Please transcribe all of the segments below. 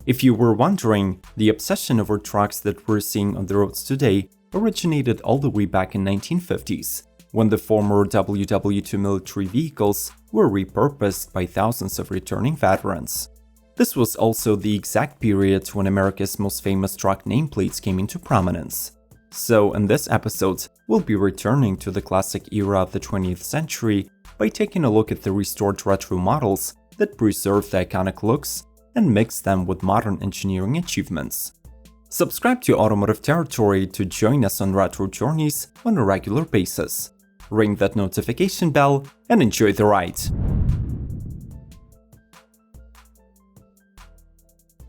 If you were wondering, the obsession over trucks that we're seeing on the roads today originated all the way back in 1950s, when the former WW2 military vehicles were repurposed by thousands of returning veterans. This was also the exact period when America's most famous truck nameplates came into prominence. So in this episode, we'll be returning to the classic era of the 20th century by taking a look at the restored retro models that preserve the iconic looks and mix them with modern engineering achievements. Subscribe to Automotive Territory to join us on retro journeys on a regular basis. Ring that notification bell and enjoy the ride.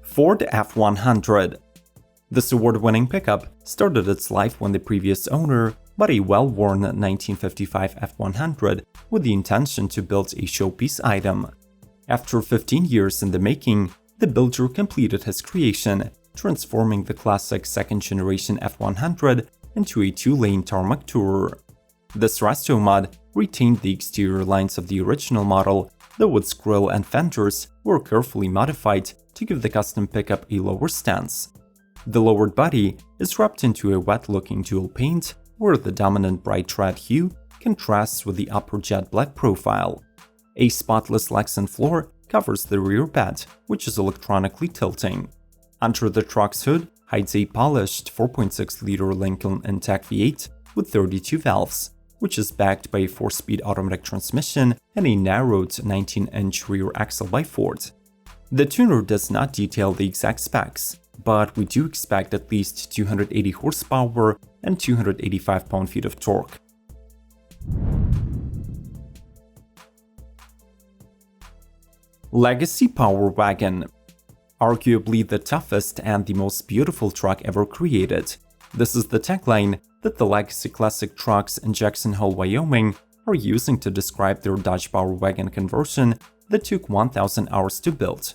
Ford F-100. This award-winning pickup started its life when the previous owner bought a well-worn 1955 F-100 with the intention to build a showpiece item. After 15 years in the making, the builder completed his creation, transforming the classic second-generation F-100 into a two-lane tarmac tourer. This Restomod retained the exterior lines of the original model, though its grille and fenders were carefully modified to give the custom pickup a lower stance. The lowered body is wrapped into a wet-looking dual paint, where the dominant bright red hue contrasts with the upper jet black profile. A spotless Lexan floor covers the rear bed, which is electronically tilting. Under the truck's hood hides a polished 4.6-liter Lincoln Intec V8 with 32 valves, which is backed by a 4-speed automatic transmission and a narrowed 19-inch rear axle by Ford. The tuner does not detail the exact specs, but we do expect at least 280 horsepower and 285 pound-feet of torque. Legacy Power Wagon. Arguably the toughest and the most beautiful truck ever created. This is the tagline that the Legacy Classic trucks in Jackson Hole, Wyoming are using to describe their Dodge Power Wagon conversion that took 1,000 hours to build.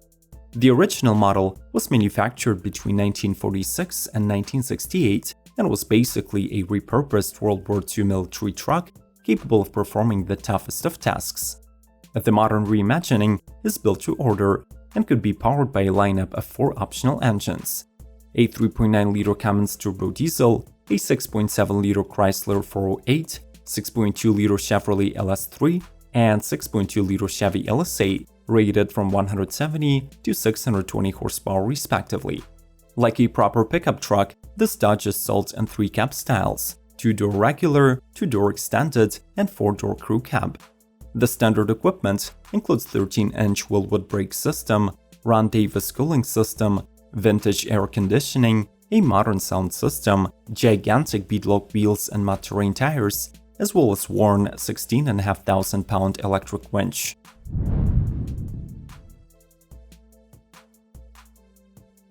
The original model was manufactured between 1946 and 1968 and was basically a repurposed World War II military truck capable of performing the toughest of tasks. The modern reimagining is built to order and could be powered by a lineup of 4 optional engines: a 3.9-liter Cummins turbo diesel, a 6.7-liter Chrysler 408, 6.2-liter Chevrolet LS3, and 6.2-liter Chevy LSA, rated from 170 to 620 horsepower respectively. Like a proper pickup truck, this Dodge is sold in 3 cab styles: 2-door regular, 2-door extended, and 4-door crew cab. The standard equipment includes 13-inch Wilwood brake system, Ron Davis cooling system, vintage air conditioning, a modern sound system, gigantic beadlock wheels and mud terrain tires, as well as worn 16,500-pound electric winch.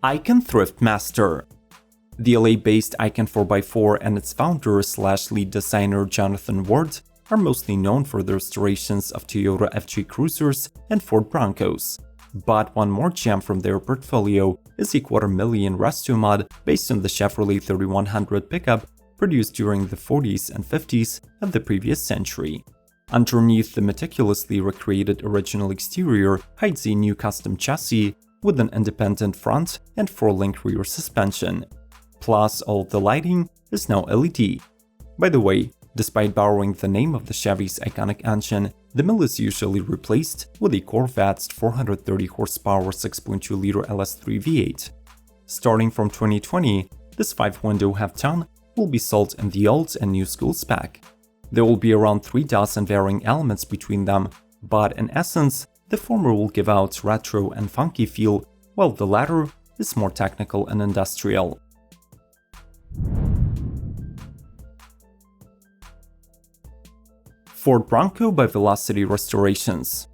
Icon Thriftmaster. The LA-based Icon 4x4 and its founder/lead designer Jonathan Ward are mostly known for the restorations of Toyota FJ Cruisers and Ford Broncos. But one more gem from their portfolio is a $250,000 Restomod based on the Chevrolet 3100 pickup produced during the 40s and 50s of the previous century. Underneath the meticulously recreated original exterior hides a new custom chassis with an independent front and 4-link rear suspension. Plus, all of the lighting is now LED. By the way, despite borrowing the name of the Chevy's iconic engine, the mill is usually replaced with a Corvette's 430 horsepower 6.2-liter LS3 V8. Starting from 2020, this 5-window half-ton will be sold in the old and new school spec. There will be around 3 dozen varying elements between them, but in essence, the former will give out retro and funky feel, while the latter is more technical and industrial. Ford Bronco by Velocity Restorations.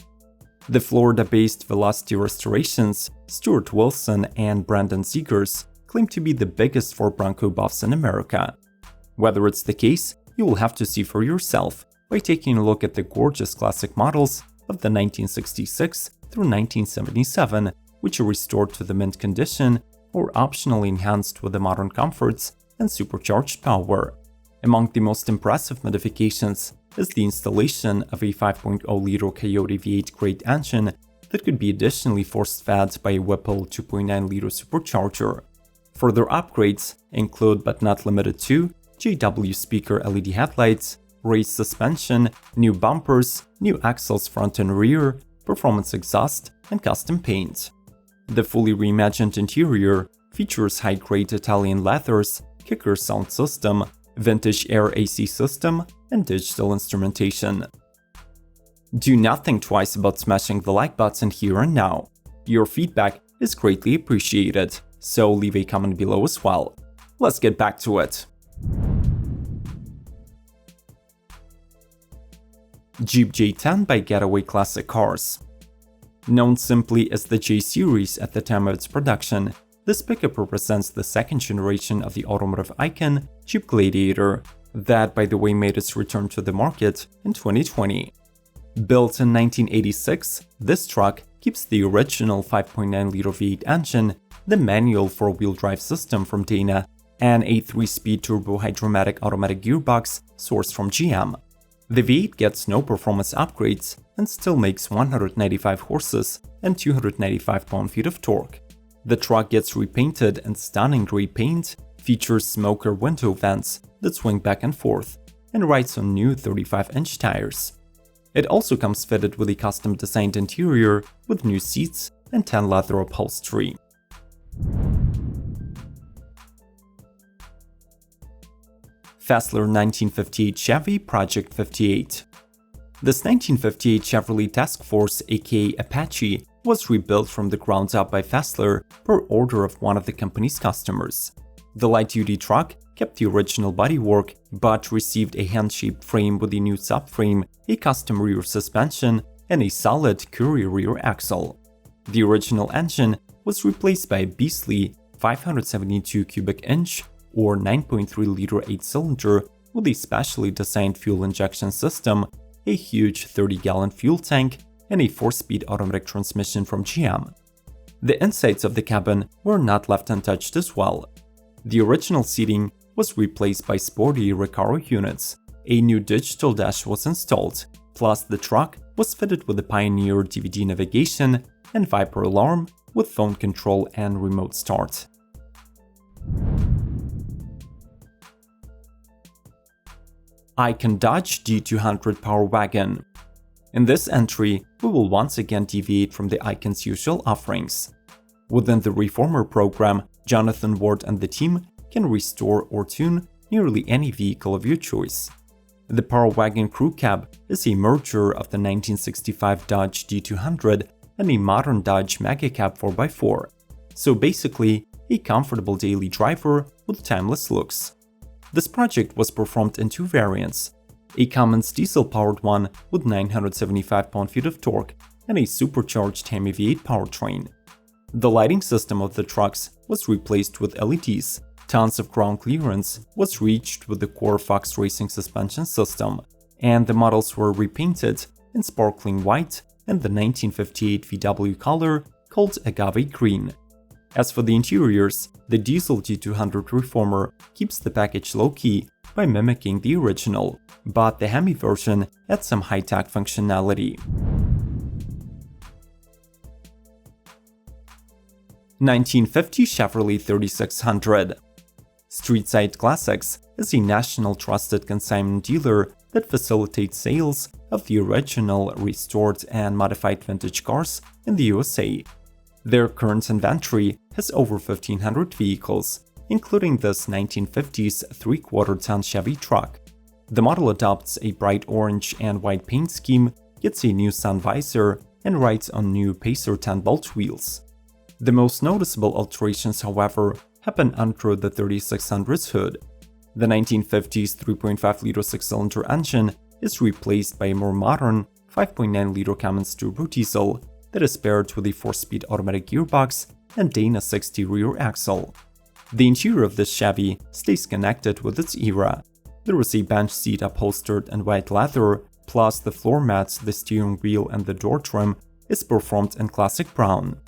The Florida-based Velocity Restorations, Stuart Wilson and Brandon Zegers, claim to be the biggest Ford Bronco buffs in America. Whether it's the case, you will have to see for yourself by taking a look at the gorgeous classic models of the 1966 through 1977, which are restored to the mint condition or optionally enhanced with the modern comforts and supercharged power. Among the most impressive modifications is the installation of a 5.0-liter Coyote V8 grade engine that could be additionally force-fed by a Whipple 2.9-liter supercharger. Further upgrades include, but not limited to, JW speaker LED headlights, raised suspension, new bumpers, new axles front and rear, performance exhaust, and custom paint. The fully reimagined interior features high-grade Italian leathers, kicker sound system, vintage air AC system, and digital instrumentation. Do not think twice about smashing the like button here and now. Your feedback is greatly appreciated, so leave a comment below as well. Let's get back to it. Jeep J10 by Getaway Classic Cars. Known simply as the J Series at the time of its production, this pickup represents the second generation of the automotive icon Jeep Gladiator, that by the way made its return to the market in 2020. Built in 1986, this truck keeps the original 5.9-liter V8 engine, the manual four-wheel drive system from Dana, and a 3-speed turbo-hydromatic automatic gearbox sourced from GM. The V8 gets no performance upgrades and still makes 195 horses and 295 pound-feet of torque. The truck gets repainted in stunning gray paint, features smoker window vents that swing back and forth, and rides on new 35-inch tires. It also comes fitted with a custom-designed interior with new seats and tan leather upholstery. Fastler 1958 Chevy Project 58. This 1958 Chevrolet Task Force, aka Apache, was rebuilt from the ground up by Fastler per order of one of the company's customers. The light-duty truck kept the original bodywork, but received a hand-shaped frame with a new subframe, a custom rear suspension, and a solid Courier rear axle. The original engine was replaced by a beastly 572 cubic inch or 9.3-liter 8-cylinder with a specially designed fuel injection system, a huge 30-gallon fuel tank, and a 4-speed automatic transmission from GM. The insides of the cabin were not left untouched as well. The original seating was replaced by sporty Recaro units, a new digital dash was installed, plus the truck was fitted with the Pioneer DVD navigation and Viper alarm with phone control and remote start. Icon Dodge D200 Power Wagon. In this entry, we will once again deviate from the Icon's usual offerings. Within the Reformer program, Jonathan Ward and the team can restore or tune nearly any vehicle of your choice. The Power Wagon Crew Cab is a merger of the 1965 Dodge D200 and a modern Dodge Mega Cab 4x4, so basically a comfortable daily driver with timeless looks. This project was performed in two variants, a Cummins diesel-powered one with 975 pound-feet of torque and a supercharged Hemi V8 powertrain. The lighting system of the trucks was replaced with LEDs, tons of ground clearance was reached with the core Fox Racing suspension system, and the models were repainted in sparkling white and the 1958 VW color called Agave Green. As for the interiors, the diesel D200 Reformer keeps the package low-key by mimicking the original, but the Hemi version adds some high-tech functionality. 1950 Chevrolet 3600. Streetside Classics is a national trusted consignment dealer that facilitates sales of the original, restored, and modified vintage cars in the USA. Their current inventory has over 1,500 vehicles, including this 1950s 3/4-ton Chevy truck. The model adopts a bright orange and white paint scheme, gets a new sun visor, and rides on new Pacer 10-bolt wheels. The most noticeable alterations, however, happen under the 3600's hood. The 1950s 3.5-liter 6-cylinder engine is replaced by a more modern 5.9-liter Cummins turbo diesel that is paired with a 4-speed automatic gearbox and Dana 60 rear axle. The interior of this Chevy stays connected with its era. There is a bench seat upholstered in white leather, plus the floor mats, the steering wheel, and the door trim is performed in classic brown.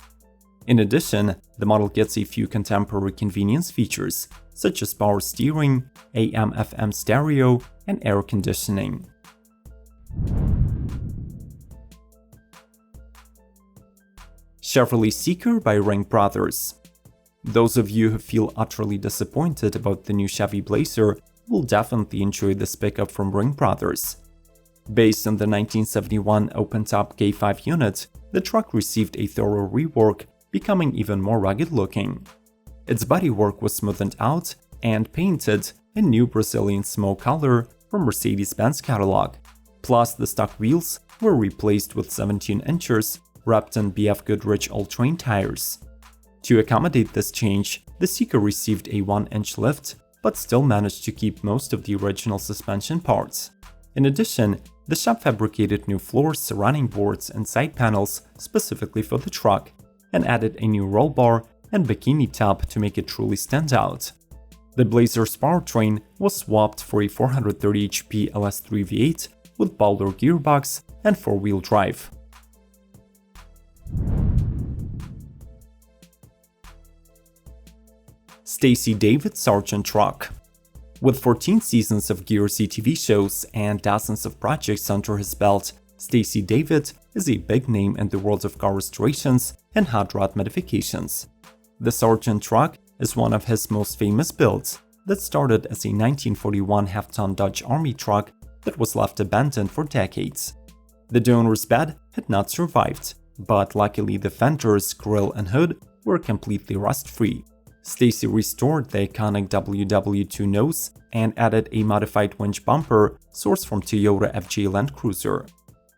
In addition, the model gets a few contemporary convenience features, such as power steering, AM/FM stereo, and air conditioning. Chevrolet Seeker by Rkmotors. Those of you who feel utterly disappointed about the new Chevy Blazer will definitely enjoy this pickup from Rkmotors. Based on the 1971 open-top K5 unit, the truck received a thorough rework, becoming even more rugged looking. Its bodywork was smoothed out and painted a new Brazilian smoke color from Mercedes-Benz catalog. Plus, the stock wheels were replaced with 17 inches wrapped in BF Goodrich all-terrain tires. To accommodate this change, the Seeker received a 1-inch lift, but still managed to keep most of the original suspension parts. In addition, the shop fabricated new floors, running boards, and side panels specifically for the truck, and added a new roll bar and bikini top to make it truly stand out. The Blazer's powertrain was swapped for a 430 HP LS3 V8 with Bowler gearbox and 4-wheel drive. Stacey David Sgt Truck. With 14 seasons of Gearsy TV shows and dozens of projects under his belt, Stacey David is a big name in the world of car restorations and hot rod modifications. The Sgt Truck is one of his most famous builds that started as a 1941 half-ton Dodge Army truck that was left abandoned for decades. The donor's bed had not survived, but luckily the fenders, grille, and hood were completely rust-free. Stacey restored the iconic WW2 nose and added a modified winch bumper sourced from Toyota FJ Land Cruiser.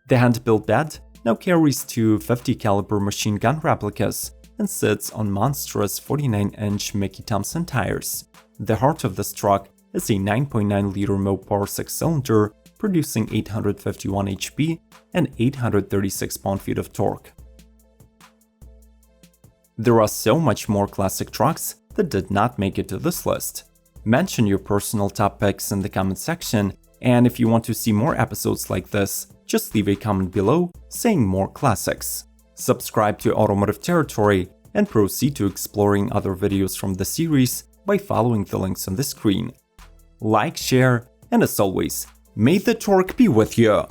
The hand-built bed now carries two 50 caliber machine gun replicas and sits on monstrous 49-inch Mickey Thompson tires. The heart of this truck is a 9.9-liter Mopar 6-cylinder producing 851 HP and 836 pound-feet of torque. There are so much more classic trucks that did not make it to this list. Mention your personal top picks in the comment section, and if you want to see more episodes like this, just leave a comment below saying more classics. Subscribe to Automotive Territory and proceed to exploring other videos from the series by following the links on the screen. Like, share, and as always, may the torque be with you!